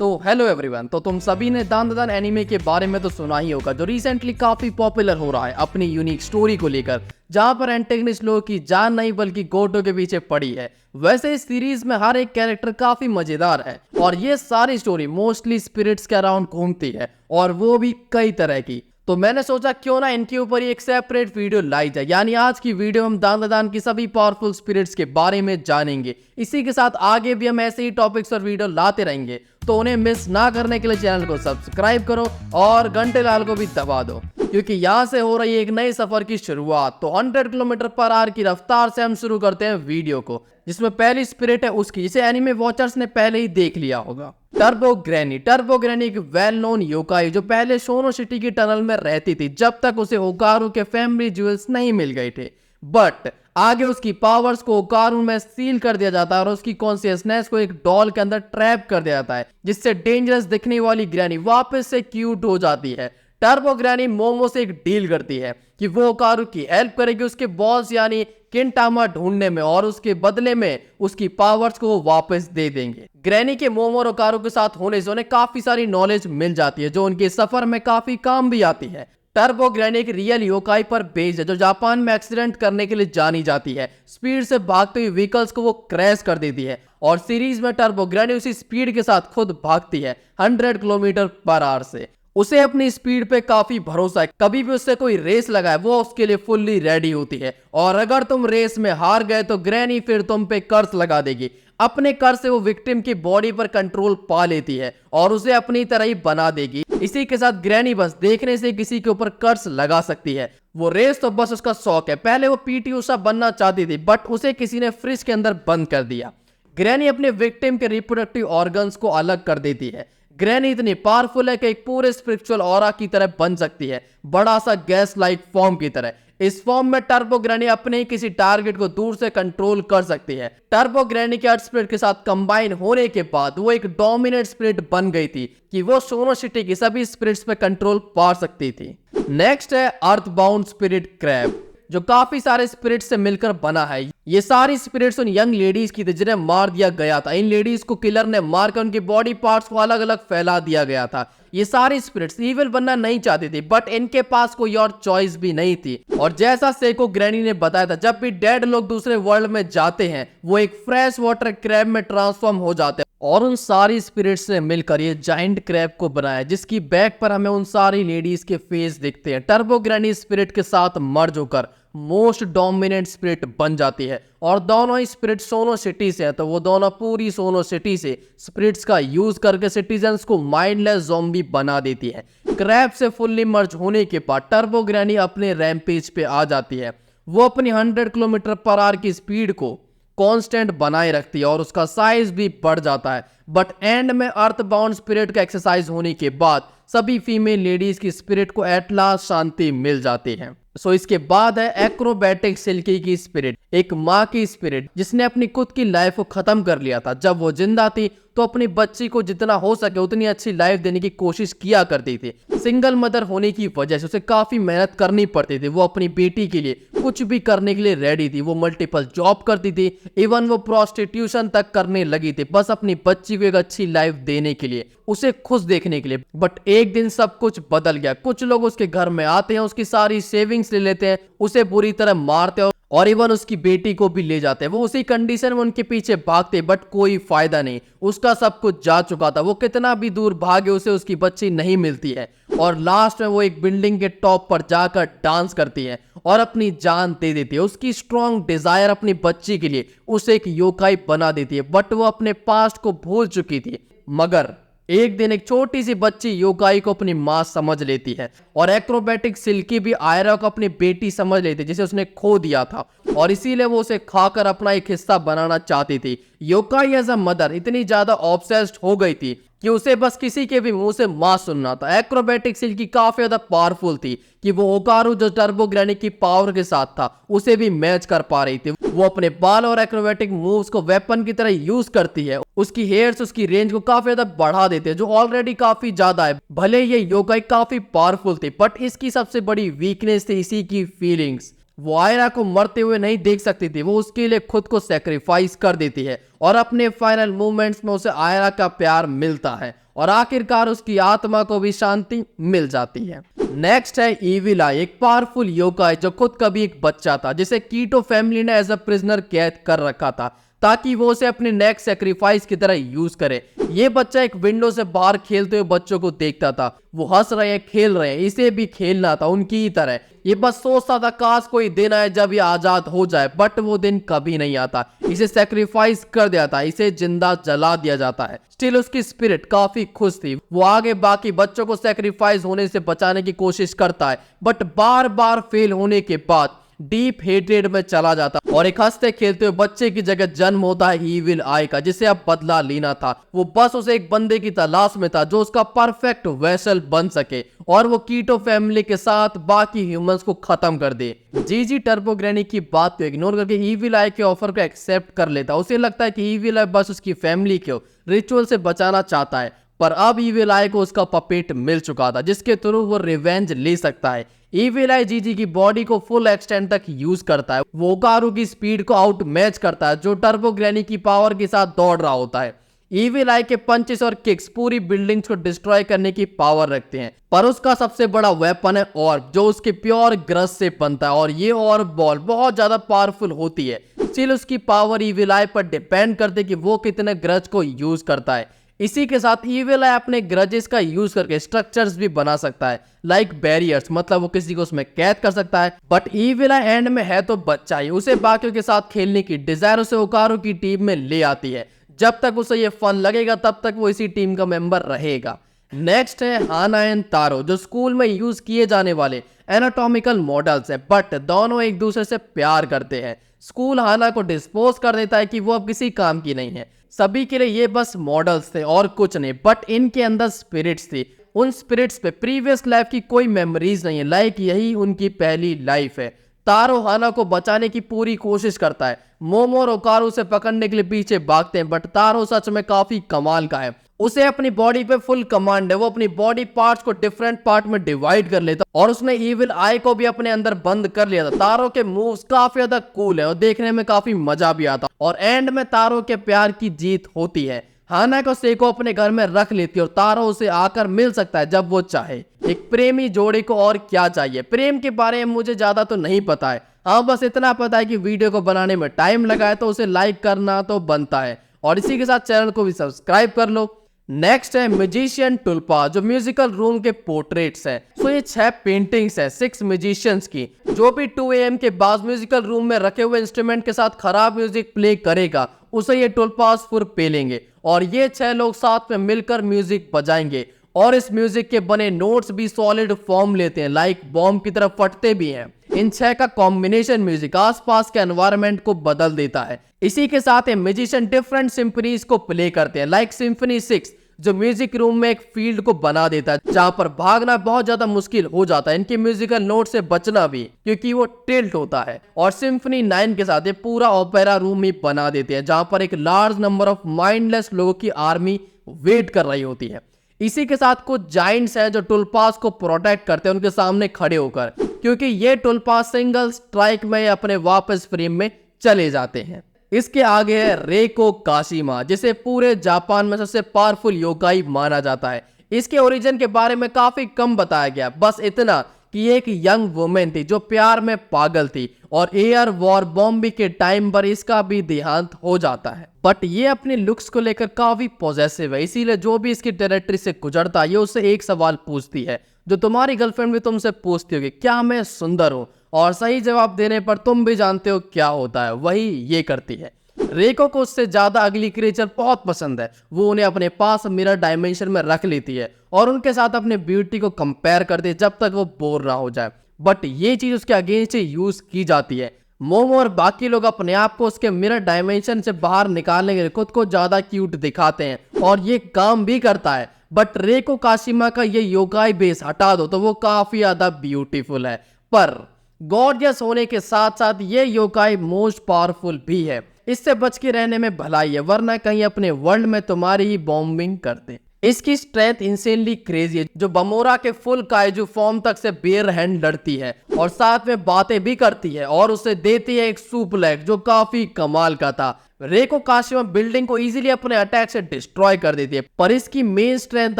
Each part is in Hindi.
तो हेलो एवरीवन। तो तुम सभी ने दान एनीमे के बारे में तो सुना ही होगा, जो रिसेंटली काफी पॉपुलर हो रहा है अपनी यूनिक स्टोरी को लेकर, जहां पर एंटेगनिस्ट लोगों की जान नहीं बल्कि गोटो के पीछे पड़ी है। वैसे इस सीरीज में हर एक कैरेक्टर काफी मजेदार है और ये सारी स्टोरी मोस्टली स्पिरिट्स के अराउंड घूमती है, और वो भी कई तरह की। तो मैंने सोचा क्यों ना इनके ऊपर एक सेपरेट वीडियो लाई जाए। यानी आज की वीडियो हम दान की सभी पावरफुल स्पिरिट्स के बारे में जानेंगे। इसी के साथ आगे भी हम ऐसे ही टॉपिक्स और वीडियो लाते रहेंगे, तो उन्हें मिस ना करने के लिए चैनल को सब्सक्राइब करो और घंटे लाल को भी दबा दो, क्योंकि यहाँ से हो रही है एक नए सफर की शुरुआत। तो 100 किलोमीटर पर आवर की रफ्तार से हम शुरू करते हैं वीडियो को, जिसमें पहली स्पिरिट है उसकी, जिसे एनिमे वॉचर्स ने पहले ही देख लिया होगा, टर्बो ग्रैनी। टर्बो ग्रैनी एक वेल नोन योकाई जो पहले सोनो सिटी की टनल में रहती थी, जब तक उसे ओकारू के फैमिली ज्वेल्स नहीं मिल गए थे। बट आगे उसकी पावर्स को ओकारू में सील कर दिया जाता है और उसकी कॉन्शियसनेस को एक डॉल के अंदर ट्रैप कर दिया जाता है, जिससे डेंजरस दिखने वाली ग्रैनी वापस से क्यूट हो जाती है। टर्बो ग्रैनी मोमो से एक डील करती है कि वो ओकारू की हेल्प करेगी उसके बॉस यानी किंटामा ढूंढने में, और उसके बदले में उसकी पावर्स को वो वापस दे देंगे। ग्रैनी के मोमो और ओकारू के साथ होने से उन्हें काफी सारी नॉलेज मिल जाती है, जो उनके सफर में काफी काम भी आती है। टर्बो ग्रैनी एक रियल योकाई पर बेस्ड है, जो जापान में एक्सीडेंट करने के लिए जानी जाती है। स्पीड से भागते हुए व्हीकल्स को वो क्रैश कर देती है, और सीरीज में टर्बो ग्रैनी उसी स्पीड के साथ खुद भागती है 100 किलोमीटर पर आवर से। उसे अपनी स्पीड पे काफी भरोसा है, कभी भी उससे कोई रेस लगाए वो उसके लिए फुल्ली रेडी होती है। और अगर तुम रेस में हार गए तो ग्रैनी फिर तुम पे कर्स लगा देगी। अपने कर्स से वो विक्टिम की बॉडी पर कंट्रोल पा लेती है और उसे अपनी तरह ही बना देगी। इसी के साथ ग्रैनी बस देखने से किसी के ऊपर कर्स लगा सकती है। वो रेस तो बस उसका शौक है। पहले वो पीटी उषा बनना चाहती थी, बट उसे किसी ने फ्रिज के अंदर बंद कर दिया। ग्रैनी अपने विक्टिम के रिप्रोडक्टिव ऑर्गन्स को अलग कर देती है। ग्रैनी इतनी पावरफुल है कि एक पूरे स्पिरिचुअल ऑरा की तरह बन सकती है, बड़ा सा गैस लाइक फॉर्म की तरह। इस फॉर्म में टर्बो ग्रैनी अपने ही किसी टारगेट को दूर से कंट्रोल कर सकती है। टर्बो ग्रैनी के अर्थ स्पिरिट के साथ कंबाइन होने के बाद वो एक डोमिनेट स्पिरिट बन गई थी कि वो सोनो सिटी की सभी स्पिरिट्स पे कंट्रोल पा सकती थी। नेक्स्ट है अर्थबाउंड स्पिरिट क्रैब, जो काफी सारे स्पिरिट्स से मिलकर बना है। ये सारी स्पिरिट्स उन यंग लेडीज की थी जिन्हें मार दिया गया था। इन लेडीज को किलर ने मारकर उनकी बॉडी पार्ट्स को अलग अलग फैला दिया गया था। ये सारी स्पिरिट्स इविल बनना नहीं चाहती थी, बट इनके पास कोई और चॉइस भी नहीं थी। और जैसा सेको ग्रैनी ने बताया था, जब भी डेड लोग दूसरे वर्ल्ड में जाते हैं वो एक फ्रेश वाटर क्रैब में ट्रांसफॉर्म हो जाते हैं, और उन सारी स्पिरिट्स ने मिलकर ये जाइंट क्रैब को बनाया, जिसकी बैक पर हमें उन सारी लेडीज के फेस दिखते हैं। टर्बो ग्रैनी स्पिरिट के साथ मर्ज होकर मोस्ट डोमिनेंट स्पिरिट बन जाती है, और दोनों ही स्पिरिट सोनो सिटी से है, तो वो दोनों पूरी सोनो सिटी से स्पिरिट्स का यूज करके सिटीजन्स को माइंडलेस ज़ॉम्बी बना देती है। क्रैब से फुल्ली मर्ज होने के बाद टर्बो ग्रैनी अपने रैम्पेज पे आ जाती है। वो अपनी 100 किलोमीटर पर आवर की स्पीड को कांस्टेंट बनाए रखती है और उसका साइज भी बढ़ जाता है। बट एंड में अर्थ बाउंड स्पिरिट का एक्सरसाइज होने के बाद सभी फीमेल लेडीज की स्पिरिट को एट लास्ट शांति मिल जाती है। सो इसके बाद है एक्रोबैटिक सिल्की की स्पिरिट, एक माँ की स्पिरिट जिसने अपनी खुद की लाइफ को खत्म कर लिया था। जब वो जिंदा थी तो अपनी बच्ची को जितना हो सके उतनी अच्छी लाइफ देने की कोशिश किया करती थी। सिंगल मदर होने की वजह से उसे काफी मेहनत करनी पड़ती थी। वो अपनी बेटी के लिए कुछ भी करने के लिए रेडी थी। वो मल्टीपल जॉब करती थी, इवन वो प्रोस्टिट्यूशन तक करने लगी थी, बस अपनी बच्ची को एक अच्छी लाइफ देने के लिए, उसे खुश देखने के लिए। बट एक दिन सब कुछ बदल गया। कुछ लोग उसके घर में आते हैं, उसकी सारी सेविंग्स ले लेते हैं, उसे बुरी तरह मारते हैं और इवन उसकी बेटी को भी ले जाते हैं। वो उसी कंडीशन में उनके पीछे भागते, बट कोई फायदा नहीं, उसका सब कुछ जा चुका था। वो कितना भी दूर भागे उसे उसकी बच्ची नहीं मिलती है, और लास्ट में वो एक बिल्डिंग के टॉप पर जाकर डांस करती है और अपनी जान दे देती है। उसकी स्ट्रॉन्ग डिजायर अपनी बच्ची के लिए उसे एक योकाई बना देती है, बट वो अपने पास्ट को भूल चुकी थी। मगर एक दिन एक छोटी सी बच्ची योकाई को अपनी माँ समझ लेती है, और एक्रोबैटिक सिल्की भी आयरा को अपनी बेटी समझ लेती है जिसे उसने खो दिया था, और इसीलिए वो उसे खाकर अपना एक हिस्सा बनाना चाहती थी। योकाई एज अ मदर इतनी ज्यादा ऑब्सेस्ड हो गई थी कि उसे बस किसी के भी मुंह से मां सुनना था। एक्रोबैटिक सिल्की काफी ज्यादा पावरफुल थी कि वो ओकारू जो टर्बो ग्रैनी की पावर के साथ था उसे भी मैच कर पा रही थी। वो अपने बाल और एक्रोबैटिक मूव्स को वेपन की तरह यूज करती है। उसकी हेयर्स उसकी रेंज को काफी ज्यादा बढ़ा देते हैं, जो ऑलरेडी काफी ज्यादा है। भले ये योकाई काफी पावरफुल थी, बट इसकी सबसे बड़ी वीकनेस थी इसी की फीलिंग्स। वो आयरा को मरते हुए नहीं देख सकती थी, वो उसके लिए खुद को सेक्रीफाइस कर देती है और अपने फाइनल मूवमेंट्स में उसे आयरा का प्यार मिलता है और आखिरकार उसकी आत्मा को भी शांति मिल जाती है। नेक्स्ट है इविल आई, एक पावरफुल योकाई जो खुद कभी एक बच्चा था जिसे कीटो फैमिली ने एज अ प्रिजनर कैद कर रखा था ताकि वो उसे अपने नेक्स्ट सेक्रीफाइस की तरह यूज करे। ये बच्चा एक विंडो से बाहर खेलते हुए बच्चों को देखता था, वो हंस रहे हैं, खेल रहे हैं, इसे भी खेलना था उनकी ही तरह। ये बस सोचता था काश कोई दिन आए जब ये आजाद हो जाए, बट वो दिन कभी नहीं आता। इसे सेक्रीफाइस कर दिया था, इसे जिंदा जला दिया जाता है। स्टिल उसकी स्पिरिट काफी खुश थी, वो आगे बाकी बच्चों को सेक्रीफाइस होने से बचाने की कोशिश करता है, बट बार बार फेल होने के बाद डीप हेट्रेड में चला जाता और एक हंसते खेलते हुए बच्चे की जगह जन्म होता है इविल आई का, जिसे अब बदला लेना था। वो बस उसे एक बंदे की तलाश में था जो उसका परफेक्ट वेसल बन सके और वो कीटो फैमिली के साथ बाकी ह्यूमंस को खत्म कर दे। जीजी टर्बो ग्रैनी की बात को इग्नोर करके इविल आई के ऑफर को एक्सेप्ट कर लेता। उसे लगता है कि इविल आई बस उसकी फैमिली को रिचुअल से बचाना चाहता है, पर अब इविल आई को उसका पपेट मिल चुका था जिसके थ्रू वो रिवेंज ले सकता है। इविल आई जीजी की बॉडी को फुल एक्सटेंट तक यूज करता है, वो ओकारू की स्पीड को आउट मैच करता है जो टर्बो ग्रैनी की पावर के साथ दौड़ रहा होता है। इविल आई के पंचेस और किक्स पूरी बिल्डिंग्स को डिस्ट्रॉय करने की पावर रखते हैं, पर उसका सबसे बड़ा वेपन है ऑर्ब जो उसके प्योर ग्रस से बनता है और ये ऑर्ब बॉल बहुत ज्यादा पावरफुल होती है। स्टिल उसकी पावर इविल आई पर डिपेंड करती है कि वो कितने ग्रज को यूज करता है। इसी के साथ इविल आई अपने ग्रजेस का यूज करके स्ट्रक्चर्स भी बना सकता है लाइक बैरियर्स, मतलब वो किसी को उसमें कैद कर सकता है। बट इविल आई एंड में है तो बच्चा ही, उसे बाकियों के साथ खेलने की डिजायर उसे ओकारू की टीम में ले आती है। जब तक उसे ये फन लगेगा तब तक वो इसी टीम का मेंबर रहेगा। नेक्स्ट है हाना एंड तारो जो स्कूल में यूज किए जाने वाले एनाटॉमिकल मॉडल्स है, बट दोनों एक दूसरे से प्यार करते हैं। स्कूल हाना को डिस्पोज कर देता है कि वो अब किसी काम की नहीं है, सभी के लिए ये बस मॉडल्स थे और कुछ नहीं, बट इनके अंदर स्पिरिट्स थी। उन स्पिरिट्स पे प्रीवियस लाइफ की कोई मेमोरीज नहीं है, लाइक यही उनकी पहली लाइफ है। तारो हाना को बचाने की पूरी कोशिश करता है, मोमो और ओकारू से पकड़ने के लिए पीछे भागते हैं, बट तारो सच में काफी कमाल का है। उसे अपनी बॉडी पे फुल कमांड है, वो अपनी बॉडी पार्ट्स को डिफरेंट पार्ट में डिवाइड कर लेता और उसने इविल आई को भी अपने अंदर बंद कर लिया था। तारो के मूव्स काफी ज्यादा कूल है और देखने में काफी मजा भी आता और एंड में तारो के प्यार की जीत होती है। हाना को सेको अपने घर में रख लेती है और तारो उसे आकर मिल सकता है जब वो चाहे। एक प्रेमी जोड़ी को और क्या चाहिए। प्रेम के बारे में मुझे ज्यादा तो नहीं पता है, हाँ बस इतना पता है कि वीडियो को बनाने में टाइम लगा है तो उसे लाइक करना तो बनता है और इसी के साथ चैनल को भी सब्सक्राइब कर लो। नेक्स्ट है म्यूजिशियन टुल्पा जो म्यूजिकल रूम के पोर्ट्रेट्स है। सो ये 6 पेंटिंग्स है 6 म्यूजिशियंस की, जो भी 2 AM के बाद म्यूजिकल रूम में रखे हुए इंस्ट्रूमेंट के साथ खराब म्यूजिक प्ले करेगा उसे ये टुल्पास फुर पेलेंगे और ये 6 लोग साथ में मिलकर म्यूजिक बजाएंगे और इस म्यूजिक के बने नोट्स भी सॉलिड फॉर्म लेते हैं, लाइक बॉम्ब की तरफ फटते भी हैं। इन 6 का कॉम्बिनेशन म्यूजिक आसपास के एनवायरनमेंट को बदल देता है। इसी के साथ ये म्यूजिशियन डिफरेंट सिम्फनीज को प्ले करते हैं, लाइक सिम्फनी 6 जो म्यूजिक रूम में एक फील्ड को बना देता है जहां पर भागना बहुत ज्यादा मुश्किल हो जाता है, इनके म्यूजिकल नोट से बचना भी क्योंकि वो टिल्ट होता है। और सिम्फनी 9 के साथ ये पूरा ओपेरा रूम ही बना देते हैं जहां पर एक लार्ज नंबर ऑफ माइंडलेस लोगों की आर्मी वेट कर रही होती है। इसी के साथ कुछ जाइंट्स हैं जो टुल्पास को प्रोटेक्ट करते हैं उनके सामने खड़े होकर, क्योंकि ये टुल्पास सिंगल स्ट्राइक में अपने वापस फ्रेम में चले जाते हैं। इसके आगे है रेको काशिमा जिसे पूरे जापान में सबसे पावरफुल योकाई माना जाता है। इसके ओरिजिन के बारे में काफी कम बताया गया, बस इतना कि एक यंग वुमेन थी जो प्यार में पागल थी और एयर वॉर बॉम्बी के टाइम पर इसका भी देहांत हो जाता है। बट ये अपने लुक्स को लेकर काफी पॉजेसिव है, इसीलिए जो भी इसकी टेरिटरी से गुजरता है ये उससे एक सवाल पूछती है जो तुम्हारी गर्लफ्रेंड भी तुमसे पूछती होगी, क्या मैं सुंदर हूँ? और सही जवाब देने पर तुम भी जानते हो क्या होता है, वही ये करती है। रेको को उससे ज्यादा अगली क्रिएचर बहुत पसंद है, वो उन्हें अपने पास मिरर डायमेंशन में रख लेती है और उनके साथ अपने ब्यूटी को कंपेयर करती है जब तक वो बोर ना हो जाए। बट ये चीज उसके अगेंस्ट ही यूज की जाती है। मोमो और बाकी लोग अपने आप को उसके मिरर डायमेंशन से बाहर निकालने के लिए खुद को ज्यादा क्यूट दिखाते हैं और ये काम भी करता है। बट रेको काशिमा का ये योगाई बेस हटा दो तो वो काफी ज्यादा ब्यूटीफुल है, पर गॉर्जियस होने के साथ साथ ये योगाई मोस्ट पावरफुल भी है। इससे बच के रहने में भलाई है, वरना कहीं अपने वर्ल्ड में तुम्हारी ही बॉम्बिंग कर दे। इसकी स्ट्रेंथ इंसेनली क्रेजी है, जो बमोरा के फुल काइजू फॉर्म तक से बेयर हैंड लड़ती है और साथ में बातें भी करती है और उसे देती है एक सुपरलेग जो काफी कमाल का था। रेको काशिमा बिल्डिंग को इजीली अपने अटैक से डिस्ट्रॉय कर देती है, पर इसकी मेन स्ट्रेंथ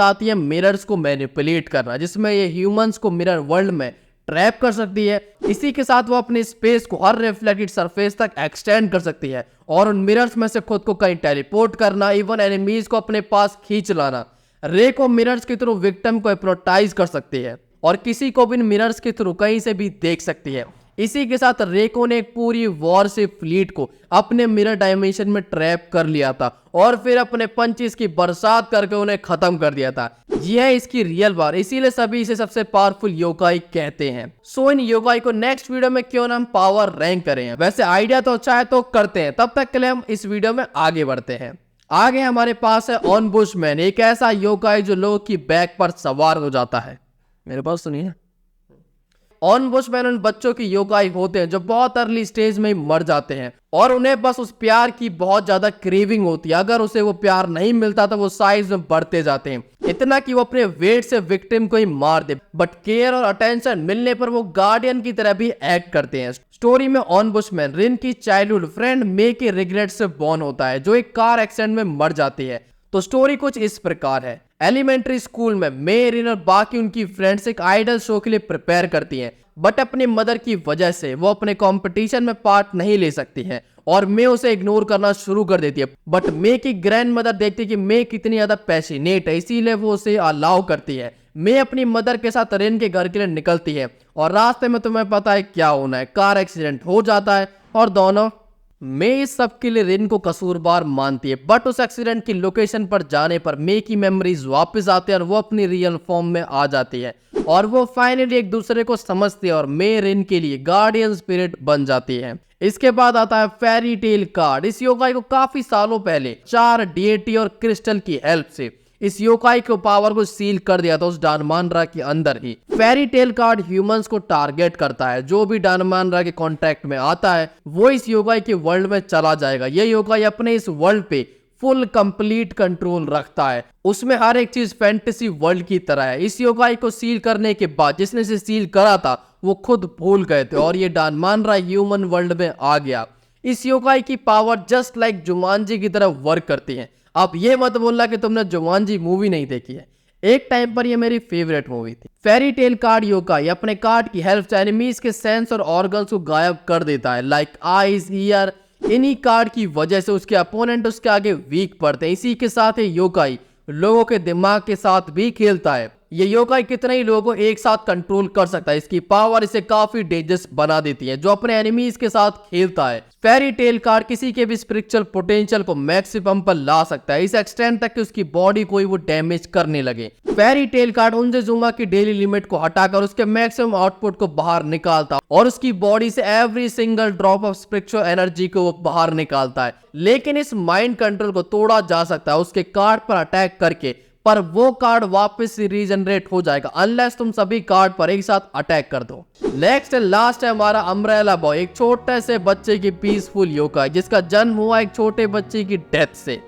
आती है मिरर्स को मैनिपुलेट करना, जिसमें ये ह्यूमंस को मिरर वर्ल्ड में ट्रैप कर सकती है। इसी के साथ वो अपनी स्पेस को हर रिफ्लेक्टेड सरफेस तक एक्सटेंड कर सकती है और उन मिरर्स में से खुद को कहीं टेलीपोर्ट करना, इवन एनिमीज को अपने पास खींच लाना। रेको मिरर्स के थ्रू विक्टिम को हिप्नोटाइज कर सकती है और किसी को भी इन मिरर्स के थ्रू कहीं से भी देख सकती है। इसी के साथ रेको ने एक पूरी वॉरशिप फ्लीट को अपने मिरर डायमेंशन में ट्रैप कर लिया था और फिर अपने पंचेस की बरसात करके उन्हें खत्म कर दिया था। यह है इसकी रियल पावर, इसीलिए सभी इसे सबसे पावरफुल योकाई कहते हैं। सो इन योकाई को नेक्स्ट वीडियो में क्यों ना हम पावर रैंक करें। वैसे आइडिया तो अच्छा है तो करते हैं, तब तक के लिए हम इस वीडियो में आगे बढ़ते हैं। आगे हमारे पास है ऑन बुशमैन, एक ऐसा योकाई जो लोगों की बैक पर सवार हो जाता है। मेरे पास सुनिए, ऑन बुशमैन उन बच्चों की योकाई होते हैं जो बहुत अर्ली स्टेज में ही मर जाते हैं और उन्हें बस उस प्यार की बहुत ज्यादा क्रेविंग होती है। अगर उसे वो प्यार नहीं मिलता तो वो साइज में बढ़ते जाते हैं, इतना कि वो अपने वेट से विक्टिम को ही मार दे, बट केयर और अटेंशन मिलने पर वो गार्डियन की तरह भी एक्ट करते हैं। स्टोरी में ऑन बुशमैन रिन की चाइल्डहुड फ्रेंड मे के रिग्रेट से बॉर्न होता है, जो एक कार एक्सीडेंट में मर जाती है। तो स्टोरी कुछ इस प्रकार है। एलिमेंट्री स्कूल में मे, रिन और बाकी उनकी फ्रेंड्स एक आइडल शो के लिए प्रिपेयर करती हैं, बट अपनी मदर की वजह से वो अपने कंपटीशन में पार्ट नहीं ले सकती है और मे उसे इग्नोर करना शुरू कर देती है। बट मे की ग्रैंड मदर देखती है कि मे कितनी ज्यादा पैशनेट है, इसीलिए वो उसे अलाउ करती है। मे अपनी मदर के साथ रिन के घर के लिए निकलती है और रास्ते में तुम्हें पता है क्या होना है, कार एक्सीडेंट हो जाता है और दोनों मे इस सब के लिए रिन को कसूरवार मानती है। बट उस एक्सीडेंट की लोकेशन पर जाने पर मे की मेमोरीज वापस आती है और वो अपनी रियल फॉर्म में आ जाती है और वो फाइनली एक दूसरे को समझती है और मे रिन के लिए गार्डियन स्पिरिट बन जाती है। इसके बाद आता है फेरी टेल कार्ड। इस योकाई को काफी सालों पहले 4 डीएटी और क्रिस्टल की हेल्प से इस योकाई के पावर को सील कर दिया था उस डानमानरा के अंदर ही। फेरी टेल कार्ड ह्यूमंस को टारगेट करता है, जो भी डानमानरा के कॉन्ट्रैक्ट में आता है वो इस योकाई के वर्ल्ड में चला जाएगा। ये योकाई अपने इस वर्ल्ड पे फुल कंप्लीट कंट्रोल रखता है, उसमें हर एक चीज फैंटेसी वर्ल्ड की तरह है। इस योकाई को सील करने के बाद जिसने इसे सील करा था वो खुद भूल गए थे और ये डानमानरा ह्यूमन वर्ल्ड में आ गया। इस योकाई की पावर जस्ट लाइक जुमांजी की तरह वर्क करती है। अब ये मत बोलना कि तुमने जुमांजी मूवी नहीं देखी है, एक टाइम पर ये मेरी फेवरेट मूवी थी। फेरी टेल कार्ड योकाई अपने कार्ड की हेल्प से एनिमीज के सेंस और ऑर्गन्स को गायब कर देता है, लाइक आईज, ईयर। इन्हीं कार्ड की वजह से उसके अपोनेंट उसके आगे वीक पड़ते हैं। इसी के साथ ये योकाई लोगों के दिमाग के साथ भी खेलता है। ये योकाई कितने ही लोगों को एक साथ कंट्रोल कर सकता है, इसकी पावर इसे काफी डेंजरस बना देती है जो अपने एनिमीज के साथ खेलता है। फेरी टेल कार्ड किसी के भी स्पिरिचुअल पोटेंशियल को मैक्सिमम पर ला सकता है, इस एक्सटेंट तक कि उसकी बॉडी को ही वो डैमेज करने लगे। फेरी टेल कार्ड उनजेजुमा की डेली लिमिट को हटाकर उसके मैक्सिमम आउटपुट को बाहर निकालता और उसकी बॉडी से every single drop of spiritual energy को वो बाहर निकालता है। लेकिन इस माइंड कंट्रोल को तोड़ा जा सकता है उसके कार्ड पर अटैक करके, पर वो कार्ड वापस से रीजनरेट हो जाएगा अनलेस तुम सभी कार्ड पर एक साथ अटैक कर दो। नेक्स्ट एंड लास्ट है हमारा अम्ब्रेला बॉय, एक छोटे से बच्चे की पीसफुल योकाई जिसका जन्म हुआ एक छोटे बच्चे की डेथ से।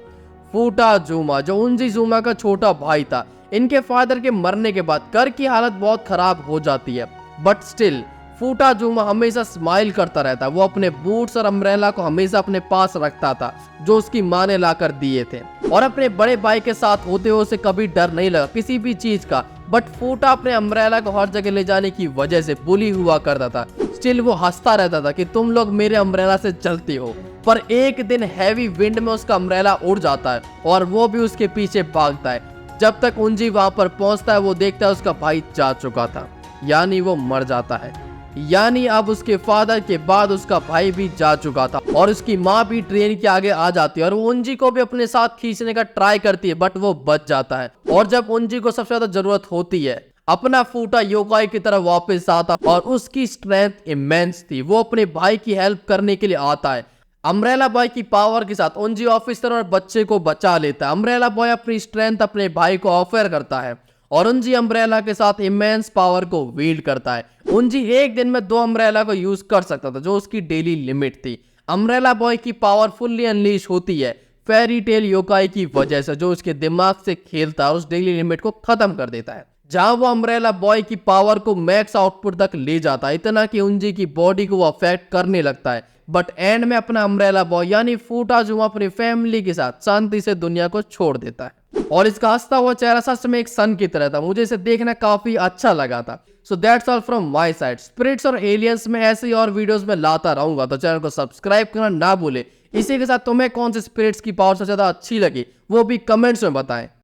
फुटाजुमा जो उनजीजुमा का छोटा भाई था, इनके फादर के मरने के बाद कर की हालत बहुत खराब हो जाती है, बट स्टिल फुटाजुमा हमेशा स्माइल करता रहता। वो अपने बूट्स और अम्ब्रेला को हमेशा अपने पास रखता था जो उसकी माँ ने लाकर दिए थे और अपने बड़े भाई के साथ होते हुए उसे कभी डर नहीं लगा किसी भी चीज का। बट फूटा अपने अम्ब्रेला को हर जगह ले जाने की वजह से बुली हुआ करता था। स्टिल वो हंसता रहता था कि तुम लोग मेरे अम्ब्रेला से चलती हो। पर एक दिन हैवी विंड में उसका अम्ब्रेला उड़ जाता है और वो भी उसके पीछे भागता है। जब तक उंजी वहां पर पहुंचता है वो देखता है उसका भाई जा चुका था, यानी वो मर जाता है। यानी अब उसके फादर के बाद उसका भाई भी जा चुका था और उसकी माँ भी ट्रेन के आगे आ जाती है और वो उंजी को भी अपने साथ खींचने का ट्राई करती है, बट वो बच जाता है। और जब उंजी को सबसे ज्यादा जरूरत होती है अपना फूटा योकाई की तरफ वापस आता और उसकी स्ट्रेंथ इमेंस थी, वो अपने भाई की हेल्प करने के लिए आता है। अम्ब्रेला बॉय की पावर के साथ उंजी ऑफिसर और बच्चे को बचा लेता है। अम्ब्रेला बॉय अपनी स्ट्रेंथ अपने भाई को ऑफर करता है और उंजी अम्ब्रेला के साथ इमेंस पावर को वील्ड करता है। उंजी एक दिन में 2 अम्ब्रेला को यूज कर सकता था जो उसकी डेली लिमिट थी। अम्ब्रेला बॉय की पावर फुल्ली अनलीश होती है फेरी टेल योकाई की वजह से, जो उसके दिमाग से खेलता है और उस डेली लिमिट को खत्म कर देता है। जहां वो अम्ब्रेला बॉय की पावर को मैक्स आउटपुट तक ले जाता है, इतना कि उनजी की बॉडी को वो अफेक्ट करने लगता है। बट एंड में अपना अम्ब्रेला बॉय यानी फूटाजुमा अपनी फैमिली के साथ शांति से दुनिया को छोड़ देता है। और इसका हंसता हुआ चेहरा सच में एक सन की तरह था, मुझे इसे देखना काफी अच्छा लगा था। So that's all from my side. Spirits और एलियंस में ऐसे ही और वीडियोस में लाता रहूंगा, तो चैनल को सब्सक्राइब करना ना भूले। इसी के साथ तुम्हें कौन से स्पिरिट्स की पावर सबसे ज्यादा अच्छी लगी वो भी कमेंट्स में बताएं।